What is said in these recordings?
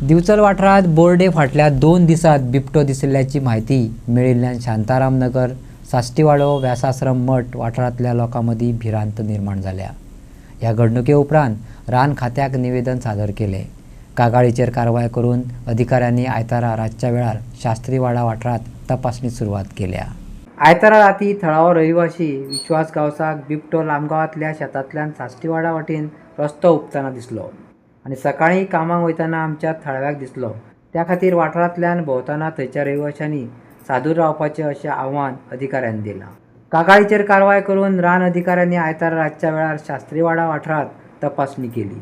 दिवचल वाठारात बोर्डे फाटल्या 2 दिसांत बिबटो दिसल्याची माहिती मेळिल्ल्यान शांताराम नगर, साश्टीवाडो, व्यासाश्रम मठ वाठारांतल्या लोकांमदीं भिरांत निर्माण जाल्या। ह्या घडणुके उपरांत रान खात्याक निवेदन सादर केले। कागाळीचेर कारवाय करून अधिकाऱ्यांनी आयतारा रातच्या वेळार शास्त्रीवाडा वाठारांत तपासणी सुरवात केल्या। आयतारा राती थळावो रहिवासी विश्वास गावसाक बिबटो लांबगांवांतल्या शेतांतल्यान साश्टीवाडा वाटेन रस्तो हुपतना दिसलो आनी सकाळीं कामाक वयतना आमच्या थळाव्याक दिसलो। त्या खातीर वाठारांतल्यान भोंवतना थंयच्या रहिवाशांनी सादूर रावपाचें अशें आव्हान अधिकाऱ्यांनी दिलां। कागाळीचेर कारवाय करून रान अधिकाऱ्यांनी आयतारा रातच्या वेळार शास्त्रीवाडा वाठारांत तपासणी केली।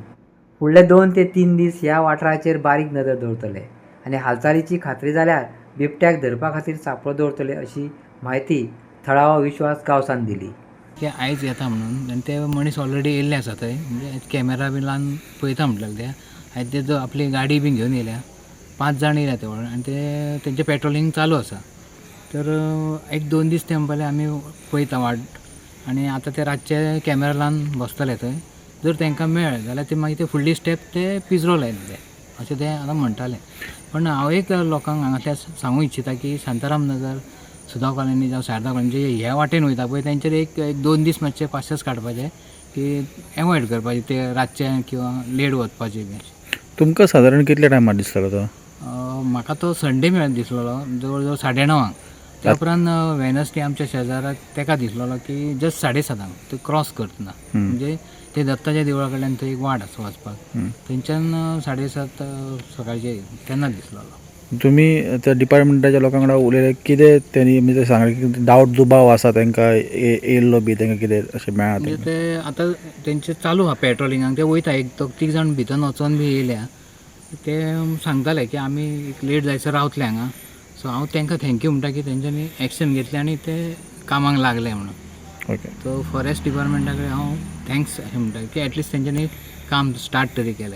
फुडले 2 ते 3 दीस ह्या वाठाराचेर बारीक नदर दवरतले आनी हालचालीची खात्री जाल्यार बिबट्याक धरपा खातीर सांपळो दवरतले अशी माहिती थळावो विश्वास गांवसान दिली। ते आयज येता म्हणून आनी ते मनीस ऑलरेडी येयल्ले आसा थंय, म्हणजे कॅमेरा बी लावन पळयता म्हटलें ते आयज तेजो आपली गाडी बी घेवन येयल्या। 5 जाण येयल्या ते आनी ते तेंचें पेट्रोलिंग चालू आसा। तर 1-2 दीस ते म्हणपाले आमी पळयता वाट आनी आतां ते रातचे कॅमेरा लावन बसतले थंय। जर तांकां मेळ्ळें जाल्यार ते मागीर ते फुडली स्टेप ते पिंजरो लायतले अशें ते आतां म्हणटाले। पण हांव एक लोकांक हांगातल्या सांगूं इच्छिता की शांताराम नगर, सुधा कॉलनी जावं शारदा कॉलनी जे ह्या वाटेन वयता पळय तेंचेर एक 2 दीस मातशे पाशेस काडपाचे की एवॉयड करपाचे ते रातचे किंवा लेट वचपाचे बी। तुमकां सादारण कितल्या टायमार दिसतालो तो? म्हाका तो संडे मेळत दिसलेलो जवळ जवळ 9:30। त्या उपरांत वेनसडे आमच्या शेजाराक तेका दिसलेलो की जस्ट 7:30 तो क्रॉस करतना, म्हणजे ते दत्ताच्या देवळा कडल्यान थंय एक वाट आसा वचपाक, थंयच्यान 7:30 सकाळचे तेन्ना दिसलेलो। तुम्ही त्या डिपार्टमेंटाच्या लोकां वांगडा उलयले, कितें तेणी म्हणजे सांगले की डावट दुबाव आसा तांकां येयल्लो बी, तांकां कितें अशें मेळ्ळां? म्हणजे ते आतां तेंचे चालू आहा पेट्रोलिंगाक, ते वयता एक 3 जाण भितर वचोन बी येयल्या। ते सांगताले की आमी लेट जायसर रावतले हांगा। सो हांव तांकां थँक्यू म्हणटा की तेंच्यांनी एक्शन घेतलें आनी ते कामाक लागले म्हणून। ओके, तो फॉरेस्ट डिपार्टमेंटा कडेन हांव थँक्स अशें म्हणटा की एटलिस्ट तेंच्यांनी काम स्टार्ट तरी केलें।